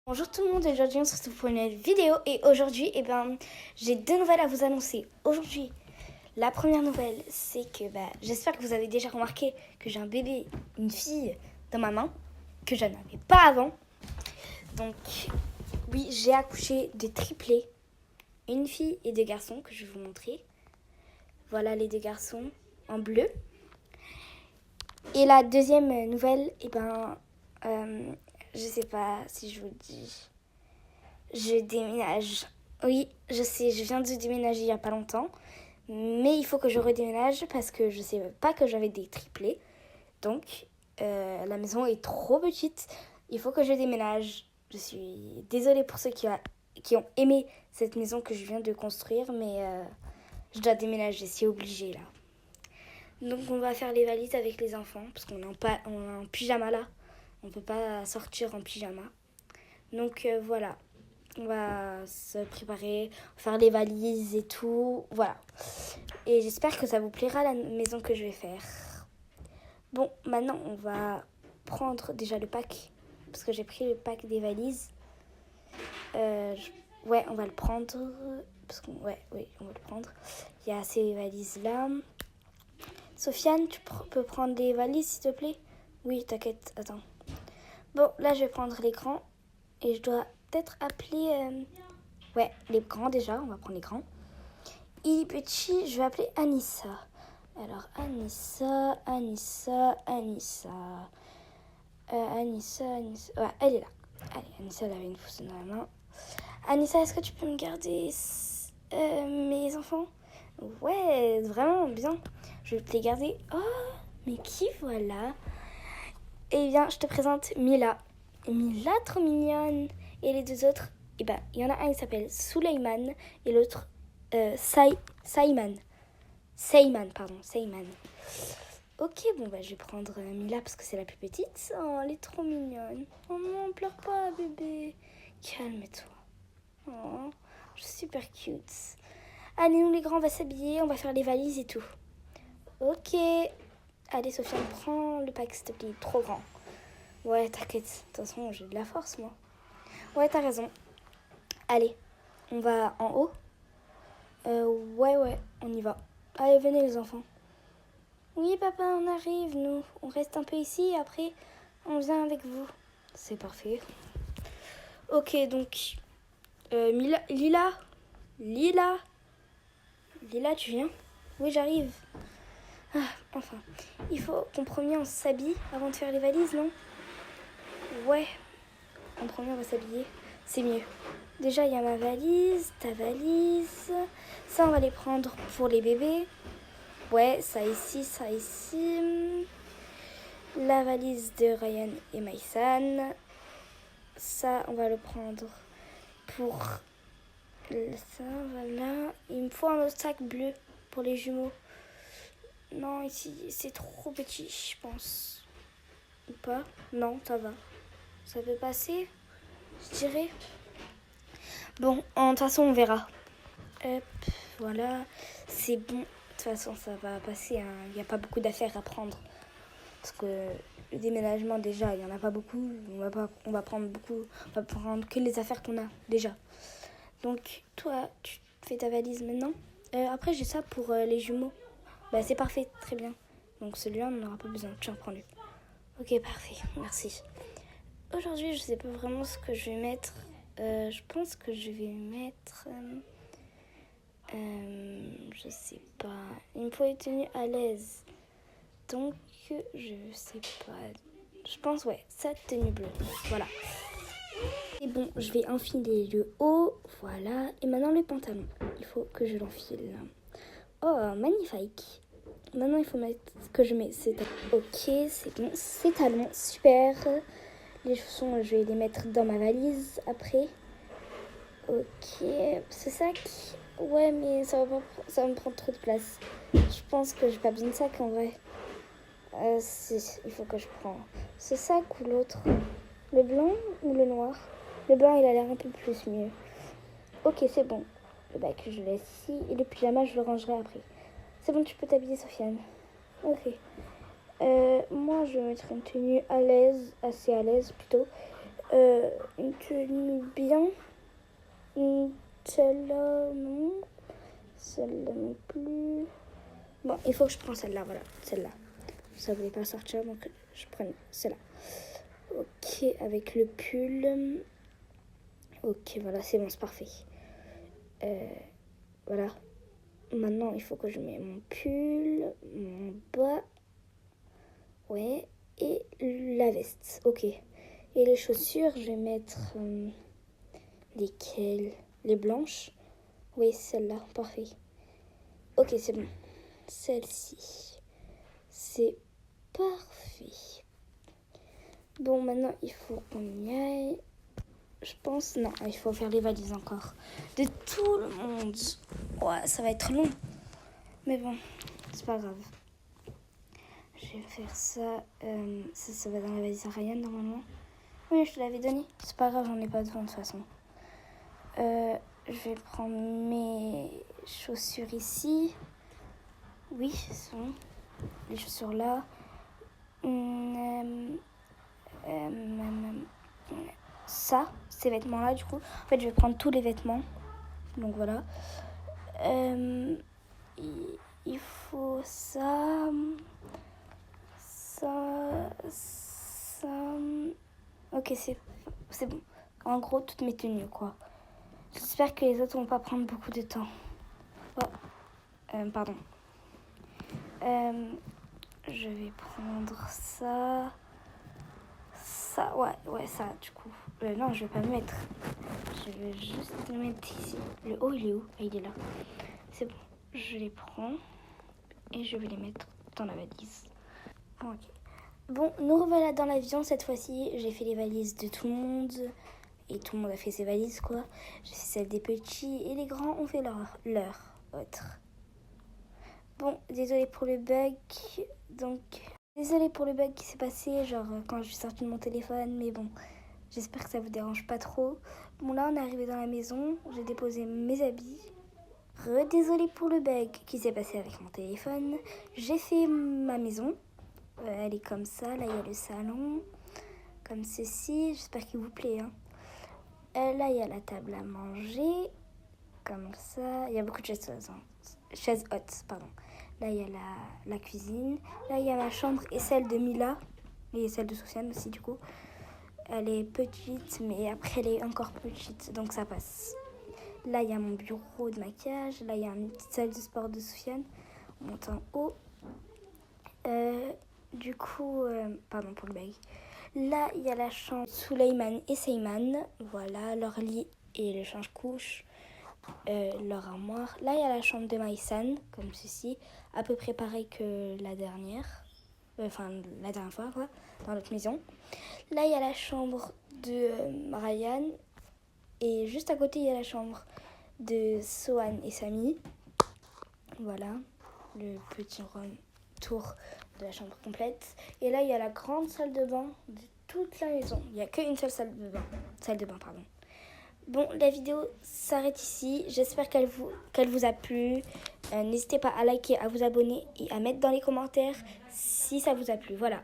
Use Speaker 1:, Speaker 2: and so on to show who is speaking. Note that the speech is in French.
Speaker 1: Bonjour tout le monde, aujourd'hui on se retrouve pour une nouvelle vidéo et aujourd'hui j'ai deux nouvelles à vous annoncer. Aujourd'hui, la première nouvelle c'est que j'espère que vous avez déjà remarqué que j'ai un bébé, une fille dans ma main, que je n'avais pas avant. Donc oui, j'ai accouché de triplés, une fille et deux garçons que je vais vous montrer. Voilà les deux garçons en bleu. Et la deuxième nouvelle, je sais pas si je vous le dis. Je déménage. Oui, je sais, je viens de déménager il n'y a pas longtemps. Mais il faut que je redéménage parce que je ne sais pas que j'avais des triplés. Donc, la maison est trop petite. Il faut que je déménage. Je suis désolée pour ceux qui ont aimé cette maison que je viens de construire. Mais je dois déménager, c'est obligé là. Donc, on va faire les valises avec les enfants. Parce qu'on est en pyjama là. On ne peut pas sortir en pyjama. Donc, voilà. On va se préparer, faire les valises et tout. Voilà. Et j'espère que ça vous plaira la maison que je vais faire. Bon, maintenant on va prendre déjà le pack. Parce que j'ai pris le pack des valises. Ouais, on va le prendre. Parce qu'on, oui, on va le prendre. Il y a ces valises là. Sofiane, tu peux prendre des valises s'il te plaît? Oui, t'inquiète, attends. Bon, là je vais prendre l'écran. Et je dois peut-être appeler... Ouais, les grands déjà, on va prendre les grands. Et les petits, je vais appeler Anissa. Alors, Anissa. Anissa. Ouais, elle est là. Allez, Anissa, elle avait une pousse dans la main. Anissa, est-ce que tu peux me garder mes enfants? Ouais, vraiment bien. Je vais te les garder. Oh, mais qui voilà? Eh bien, je te présente Mila. Mila, trop mignonne. Et les deux autres, il y en a un qui s'appelle Suleyman et l'autre Seyman. Ok, je vais prendre Mila parce que c'est la plus petite. Oh, elle est trop mignonne. Oh non, pleure pas, bébé. Calme-toi. Oh, je suis super cute. Allez, nous les grands, on va s'habiller, on va faire les valises et tout. Ok. Allez, Sofiane, prends le pack, s'il te plaît. Trop grand. Ouais, t'inquiète. De toute façon, j'ai de la force, moi. Ouais, t'as raison. Allez, on va en haut. Ouais, on y va. Allez, venez les enfants. Oui, papa, on arrive, nous. On reste un peu ici et après, on vient avec vous. C'est parfait. Ok, donc, Lila, tu viens? Oui, j'arrive. Ah, enfin, il faut qu'en premier, on s'habille avant de faire les valises, non? Ouais, en premier, on va s'habiller. C'est mieux. Déjà, il y a ma valise, ta valise. Ça, on va les prendre pour les bébés. Ouais, ça ici. La valise de Ryan et Maïsan. Ça, on va le prendre pour ça, voilà. Il me faut un autre sac bleu pour les jumeaux. Non, ici, c'est trop petit, je pense. Ou pas? Non, ça va. Ça peut passer, je dirais. Bon, de toute façon, on verra. Hop, voilà. C'est bon. De toute façon, ça va passer. Il n'y a pas beaucoup d'affaires à prendre. Parce que le déménagement, déjà, il n'y en a pas beaucoup. On va prendre que les affaires qu'on a, déjà. Donc, toi, tu fais ta valise maintenant. Après, j'ai ça pour les jumeaux. C'est parfait, très bien. Donc, celui-là, on n'en aura pas besoin. Tiens, prends-le. Ok, parfait, merci. Aujourd'hui, je sais pas vraiment ce que je vais mettre. Je pense que je vais mettre... je sais pas. Il me faut une tenue à l'aise. Donc, je sais pas. Je pense, ouais, cette tenue bleue. Voilà. Et bon, je vais enfiler le haut. Voilà. Et maintenant, le pantalon. Il faut que je l'enfile. Oh, magnifique. Maintenant, il faut mettre que je mets ces talons. Ok, c'est bon. Ces talons, super. Les chaussons, je vais les mettre dans ma valise après. Ok, ce sac. Ouais, mais ça va me prendre trop de place. Je pense que j'ai pas besoin de sac en vrai. Si, il faut que je prenne ce sac ou l'autre. Le blanc ou le noir? Le blanc, il a l'air un peu plus mieux. Ok, c'est bon. Le bac, je laisse ici. Et le pyjama, je le rangerai après. C'est bon, tu peux t'habiller, Sofiane. Ok. Moi, je vais mettre une tenue à l'aise, assez à l'aise plutôt. Une tenue bien. Celle-là, non. Celle-là non plus. Bon, il faut que je prenne celle-là, voilà. Celle-là. Ça voulait pas sortir, donc je prends celle-là. Ok, avec le pull. Ok, voilà, c'est bon, c'est parfait. Voilà. Maintenant, il faut que je mette mon pull, mon bas. Ouais. Et la veste. Ok. Et les chaussures, je vais mettre... lesquelles? Les blanches? Oui, celle-là. Parfait. Ok, c'est bon. Celle-ci. C'est parfait. Bon, maintenant, il faut qu'on y aille. Je pense... Non, il faut faire les valises encore. De tout le monde. Ouais, ça va être long. Mais bon, c'est pas grave. Je vais faire ça. Ça va dans la valise à Ryan, normalement. Oui, je te l'avais donné. C'est pas grave, j'en ai pas besoin de toute façon. Je vais prendre mes chaussures ici. Oui, c'est bon. Les chaussures là. Ça, ces vêtements-là, du coup. En fait, je vais prendre tous les vêtements. Donc voilà. Il faut ça. Ça. Ok, c'est bon. En gros, toutes mes tenues, quoi. J'espère que les autres vont pas prendre beaucoup de temps. Oh. Pardon. Je vais prendre ça. Ça, ouais, ça, du coup. Non, je vais pas le mettre. Je vais juste le mettre ici. Le haut, il est où? Ah, il est là. C'est bon. Je les prends et je vais les mettre dans la valise. Ok. Bon, nous revoilà dans l'avion cette fois-ci. J'ai fait les valises de tout le monde. Et tout le monde a fait ses valises, quoi. J'ai fait celles des petits et les grands ont fait leur autre. Bon, désolé pour le bug. Donc, désolé pour le bug qui s'est passé, genre quand je suis sortie de mon téléphone. Mais bon, j'espère que ça vous dérange pas trop. Bon, là, on est arrivé dans la maison. J'ai déposé mes habits. Désolé pour le bug qui s'est passé avec mon téléphone. J'ai fait ma maison. Elle est comme ça. Là, il y a le salon. Comme ceci. J'espère qu'il vous plaît, hein. Là, il y a la table à manger, comme ça. Il y a beaucoup de chaises hautes, pardon. Là, il y a la cuisine. Là, il y a ma chambre et celle de Mila. Et celle de Sofiane aussi, du coup. Elle est petite, mais après, elle est encore petite, donc ça passe. Là, il y a mon bureau de maquillage. Là, il y a une petite salle de sport de Sofiane. On monte en haut. Du coup, pardon pour le bug. Là, il y a la chambre Souleyman et Seyman. Voilà, leur lit et le change-couche, leur armoire. Là, il y a la chambre de Maïsan, comme ceci, à peu près pareil que la dernière. Enfin, la dernière fois, quoi, dans notre maison. Là, il y a la chambre de Ryan. Et juste à côté, il y a la chambre de Sohan et Samy. Voilà, le petit tour de la chambre complète. Et là, il y a la grande salle de bain de toute la maison. Il n'y a qu'une seule salle de bain. Bon, la vidéo s'arrête ici. J'espère qu'elle vous a plu. N'hésitez pas à liker, à vous abonner et à mettre dans les commentaires si ça vous a plu. Voilà.